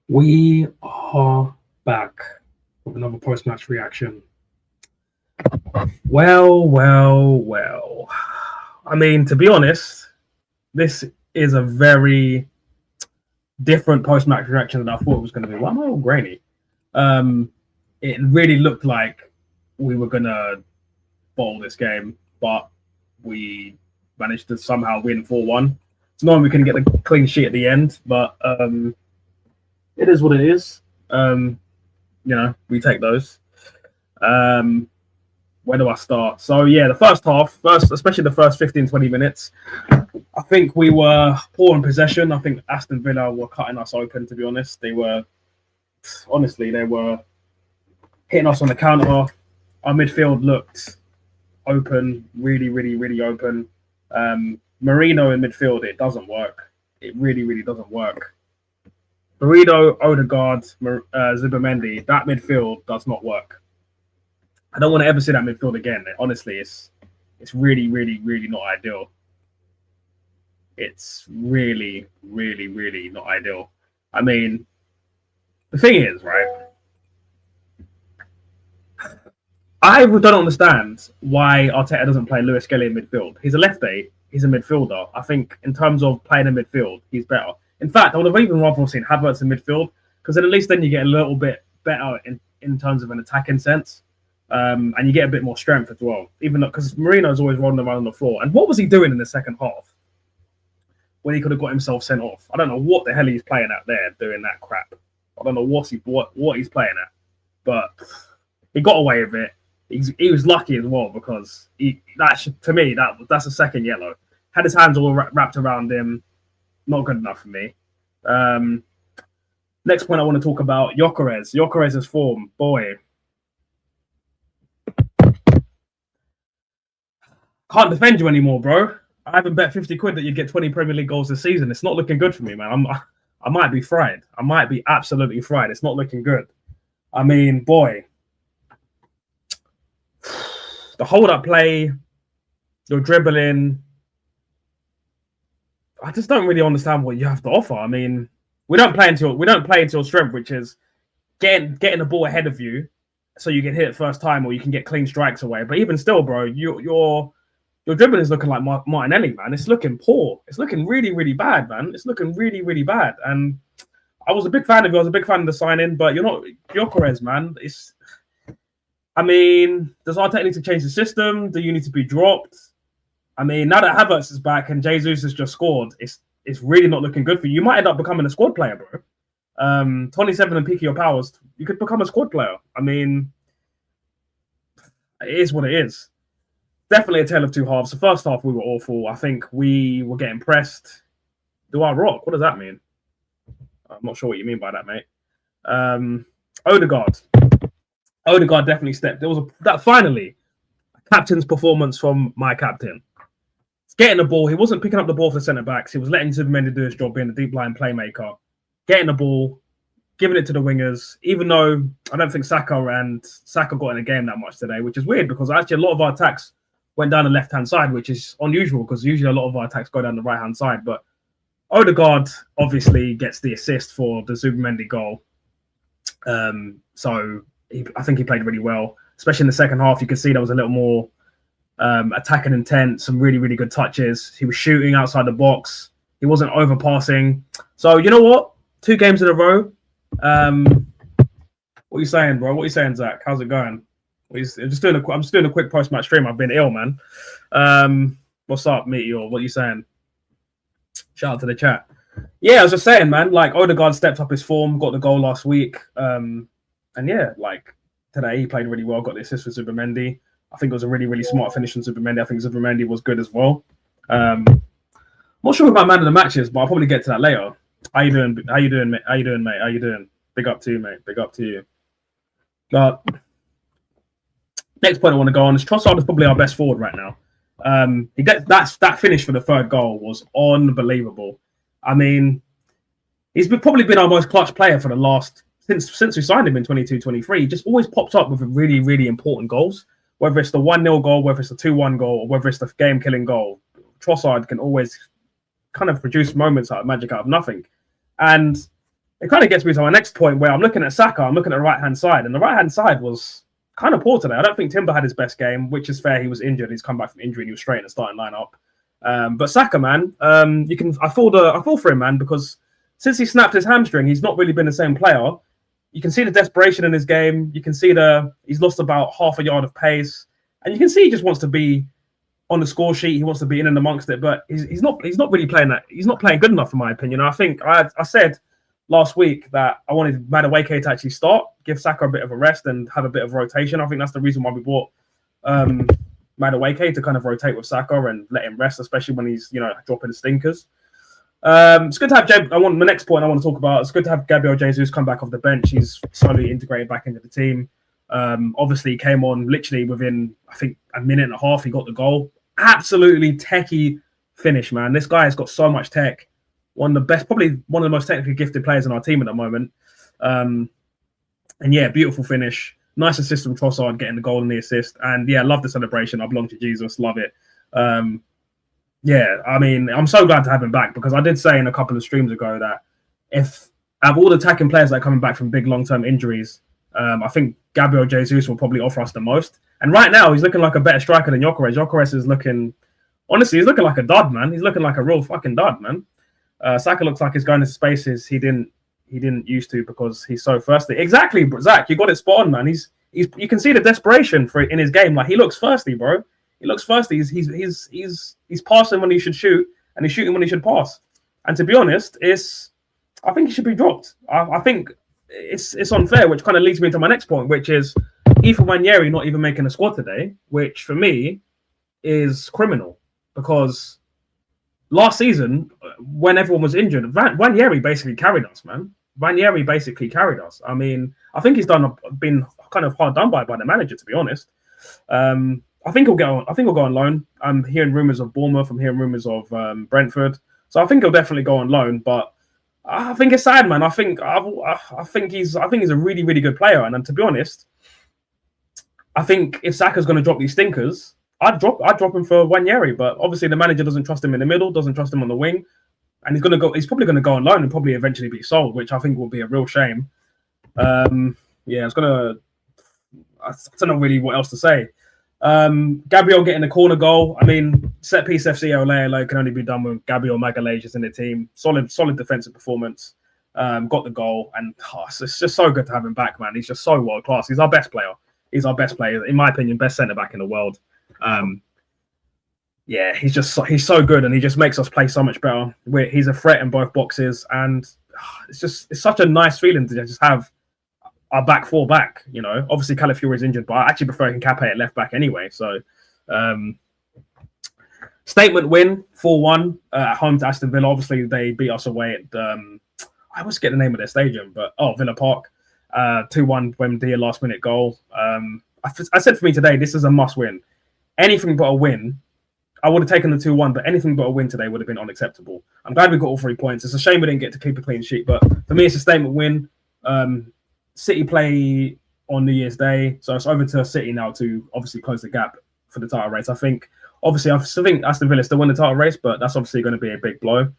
We are back with another post-match reaction. Well. I mean, to be honest, this is a very different post-match reaction than I thought it was going to be. Why am I all grainy? It really looked like we were going to bowl this game, but we managed to somehow win 4-1. It's knowing we can get the clean sheet at the end, but it is what it is. We take those. Where do I start? So, yeah, the first half, especially the first 15, 20 minutes, I think we were poor in possession. I think Aston Villa were cutting us open, to be honest. They were hitting us on the counter. Our midfield looked open, really open. Marino in midfield, it doesn't work. It really doesn't work. Burrito, Odegaard, Zubimendi, that midfield does not work. I don't want to ever see that midfield again. Honestly, it's really not ideal. It's really not ideal. I mean, the thing is, right? I don't understand why Arteta doesn't play Lewis Skelly in midfield. He's a lefty. He's a midfielder. I think in terms of playing in midfield, he's better. In fact, I would have even rather seen Havertz in midfield because at least then you get a little bit better in terms of an attacking sense. And you get a bit more strength as well, even though because Marino's always rolling around on the floor. And what was he doing in the second half when he could have got himself sent off? I don't know what the hell he's playing at there, doing that crap. I don't know what he's playing at, but he got away with it. He was lucky as well because to me that's a second yellow. Had his hands all wrapped around him, not good enough for me. Next point I want to talk about Gyökeres's form, boy. Can't defend you anymore, bro. I haven't bet 50 quid that you'd get 20 Premier League goals this season. It's not looking good for me, man. I might be fried. I might be absolutely fried. It's not looking good. I mean, boy. The hold-up play, your dribbling. I just don't really understand what you have to offer. I mean, we don't play into your strength, which is getting the ball ahead of you so you can hit it first time or you can get clean strikes away. But even still, bro, your dribbling is looking like Martinelli, man. It's looking poor. It's looking really bad, man. It's looking really bad. And I was a big fan of you. I was a big fan of the signing, but you're not Gyökeres, man. I mean, does Arteta need to change the system? Do you need to be dropped? I mean, now that Havertz is back and Jesus has just scored, it's really not looking good for you. You might end up becoming a squad player, bro. 27 and peaking your powers, you could become a squad player. I mean, it is what it is. Definitely a tale of two halves. The first half, we were awful. I think we were getting pressed. Do I rock? What does that mean? I'm not sure what you mean by that, mate. Odegaard definitely stepped. There was finally a captain's performance from my captain. He's getting the ball. He wasn't picking up the ball for the centre backs. He was letting Zubimendi do his job, being a deep line playmaker, getting the ball, giving it to the wingers. Even though I don't think Saka got in the game that much today, which is weird because actually a lot of our attacks went down the left-hand side, which is unusual because usually a lot of our attacks go down the right-hand side. But Odegaard obviously gets the assist for the Zubimendi goal. So I think he played really well, especially in the second half. You could see there was a little more attacking intent, some really good touches. He was shooting outside the box. He wasn't overpassing. So you know what? 2 games in a row. What are you saying, bro? What are you saying, Zach? How's it going? I'm just doing a quick post-match stream. I've been ill, man. What's up, Meteor? What are you saying? Shout out to the chat. Yeah, I was just saying, man, like Odegaard stepped up his form, got the goal last week. And yeah, like today he played really well, got the assist for Zubimendi. I think it was a really smart finish from Zubimendi. I think Zubimendi was good as well. I'm not sure about man of the matches, but I'll probably get to that later. How you doing, mate? How you doing? Big up to you, mate. Big up to you. But next point I want to go on is Trossard is probably our best forward right now. That finish for the third goal was unbelievable. I mean, he's probably been our most clutch player for the last since we signed him in 22-23. He just always pops up with really important goals. Whether it's the 1-0 goal, whether it's the 2-1 goal, or whether it's the game-killing goal, Trossard can always kind of produce moments out of magic out of nothing. And it kind of gets me to my next point where I'm looking at Saka, I'm looking at the right-hand side, and the right-hand side was kind of poor today. I don't think Timber had his best game, which is fair. He was injured. He's come back from injury and he was straight in the starting lineup. But Saka, man, I feel for him, man, because since he snapped his hamstring, he's not really been the same player. You can see the desperation in his game. You can see he's lost about half a yard of pace, and you can see he just wants to be on the score sheet. He wants to be in and amongst it, but he's not really playing that. He's not playing good enough, in my opinion. I think I said last week that I wanted Madueke to actually start, give Saka a bit of a rest and have a bit of rotation. I think that's the reason why we bought Madueke, to kind of rotate with Saka and let him rest, especially when he's dropping the stinkers. It's good to have the next point I want to talk about. It's good to have Gabriel Jesus come back off the bench. He's slowly integrated back into the team. Obviously, he came on literally within, I think, a minute and a half. He got the goal. Absolutely techie finish, man. This guy has got so much tech. One of the best, probably one of the most technically gifted players in our team at the moment. And yeah, beautiful finish. Nice assist from Trossard, getting the goal and the assist. And yeah, love the celebration. I belong to Jesus. Love it. Yeah, I mean, I'm so glad to have him back, because I did say in a couple of streams ago that if out of all the attacking players that are coming back from big long-term injuries, I think Gabriel Jesus will probably offer us the most. And right now, he's looking like a better striker than Gyökeres. Gyökeres is looking, honestly, he's looking like a dud, man. He's looking like a real fucking dud, man. Saka looks like he's going into spaces he didn't used to, because he's so thirsty. Exactly, Zach, you got it spot on, man. He's you can see the desperation in his game. Like, he looks thirsty, bro. He looks thirsty. He's passing when he should shoot, and he's shooting when he should pass. And to be honest, I think he should be dropped. I think it's unfair, which kind of leads me to my next point, which is Ethan Nwaneri not even making a squad today, which for me is criminal, because last season, when everyone was injured, Nwaneri basically carried us, man. Nwaneri basically carried us. I mean, I think he's been kind of hard done by the manager, to be honest. I think he'll go on loan. I'm hearing rumors of Bournemouth. I'm hearing rumors of Brentford. So I think he'll definitely go on loan. But I think it's sad, man. I think he's a really, really good player. And to be honest, I think if Saka's going to drop these stinkers, I'd drop him for Nwaneri. But obviously the manager doesn't trust him in the middle, doesn't trust him on the wing, and he's probably going to go on loan and probably eventually be sold, which I think will be a real shame. Yeah, I don't know really what else to say. Gabriel getting the corner goal. I mean, set piece FC Olele can only be done with Gabriel Magalhaes in the team. Solid defensive performance. Got the goal, and it's just so good to have him back, man. He's just so world class. He's our best player. In my opinion, best centre back in the world. Yeah, he's so good, and he just makes us play so much better. He's a threat in both boxes, and it's such a nice feeling to just have our back four back. Obviously Calafiori is injured, but I actually prefer Nkape at left back anyway. So, statement win 4-1 at home to Aston Villa. Obviously they beat us away at I always get the name of their stadium, but Villa Park. 2-1 Wembley, last minute goal. I said for me today, this is a must win. Anything but a win. I would have taken the 2-1, but anything but a win today would have been unacceptable. I'm glad we got all 3 points. It's a shame we didn't get to keep a clean sheet, but for me, it's a statement win. City play on New Year's Day, so it's over to City now to obviously close the gap for the title race. I think Aston Villa still win the title race, but that's obviously going to be a big blow.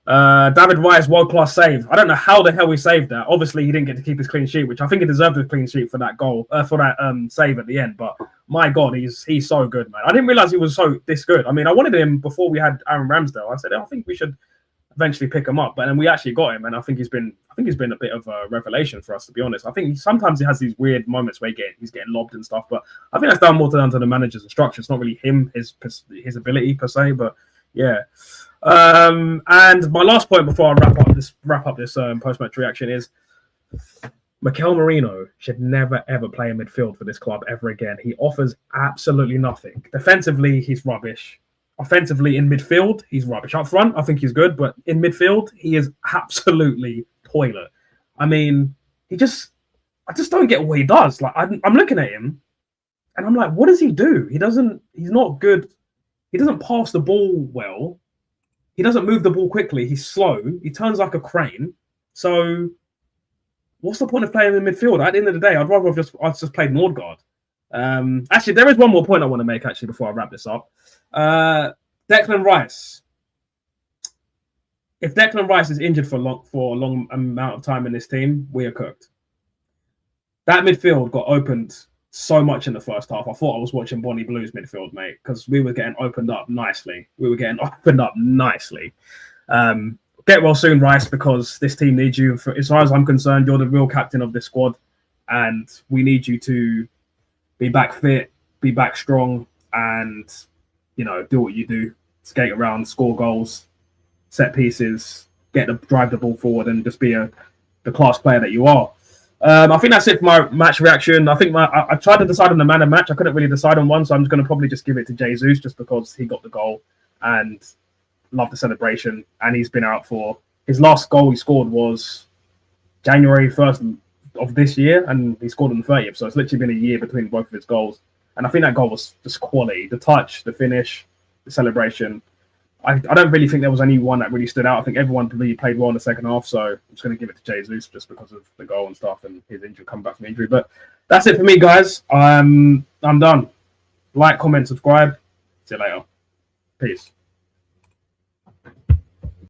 David Rice, world-class save. I don't know how the hell we saved that. Obviously, he didn't get to keep his clean sheet, which I think he deserved a clean sheet for that goal, for that save at the end. But my God, he's so good, man. I didn't realize he was this good. I mean, I wanted him before we had Aaron Ramsdale. I said, I think we should eventually pick him up, but then we actually got him, and I think he's been a bit of a revelation for us, to be honest. I think sometimes he has these weird moments where he's getting lobbed and stuff, but I think that's down to the manager's instruction. It's not really him, his ability per se, but yeah. And my last point before I wrap up this post-match reaction is Mikel Merino should never ever play in midfield for this club ever again. He offers absolutely nothing. Defensively, he's rubbish. Offensively, in midfield, he's rubbish. Up front, I think he's good, but in midfield, he is absolutely toilet. I mean, I just don't get what he does. Like, I'm looking at him, and I'm like, what does he do? He's not good. He doesn't pass the ball well. He doesn't move the ball quickly. He's slow. He turns like a crane. So, what's the point of playing in midfield? At the end of the day, I'd rather have just played Nordgaard. Actually, there is one more point I want to make before I wrap this up. Declan Rice. if Declan Rice is injured for a long amount of time in this team, we are cooked. That midfield got opened so much in the first half. I thought I was watching Bonnie Blues midfield, mate, because we were getting opened up nicely. Get well soon, Rice, because this team needs you. As far as I'm concerned, you're the real captain of this squad, and we need you to be back fit, be back strong, and do what you do: skate around, score goals, set pieces, drive the ball forward, and just be the class player that you are. I think that's it for my match reaction. I think I tried to decide on the man of match. I couldn't really decide on one, so I'm just going to probably just give it to Jesus just because he got the goal and love the celebration. And he's been out for his last goal he scored was January 1st of this year, and he scored on the 30th. So it's literally been a year between both of his goals. And I think that goal was just quality. The touch, the finish, the celebration. I don't really think there was any one that really stood out. I think everyone really played well in the second half, so I'm just going to give it to Jesus just because of the goal and stuff and his injury, coming back from injury. But that's it for me, guys. I'm done. Like, comment, subscribe. See you later. Peace.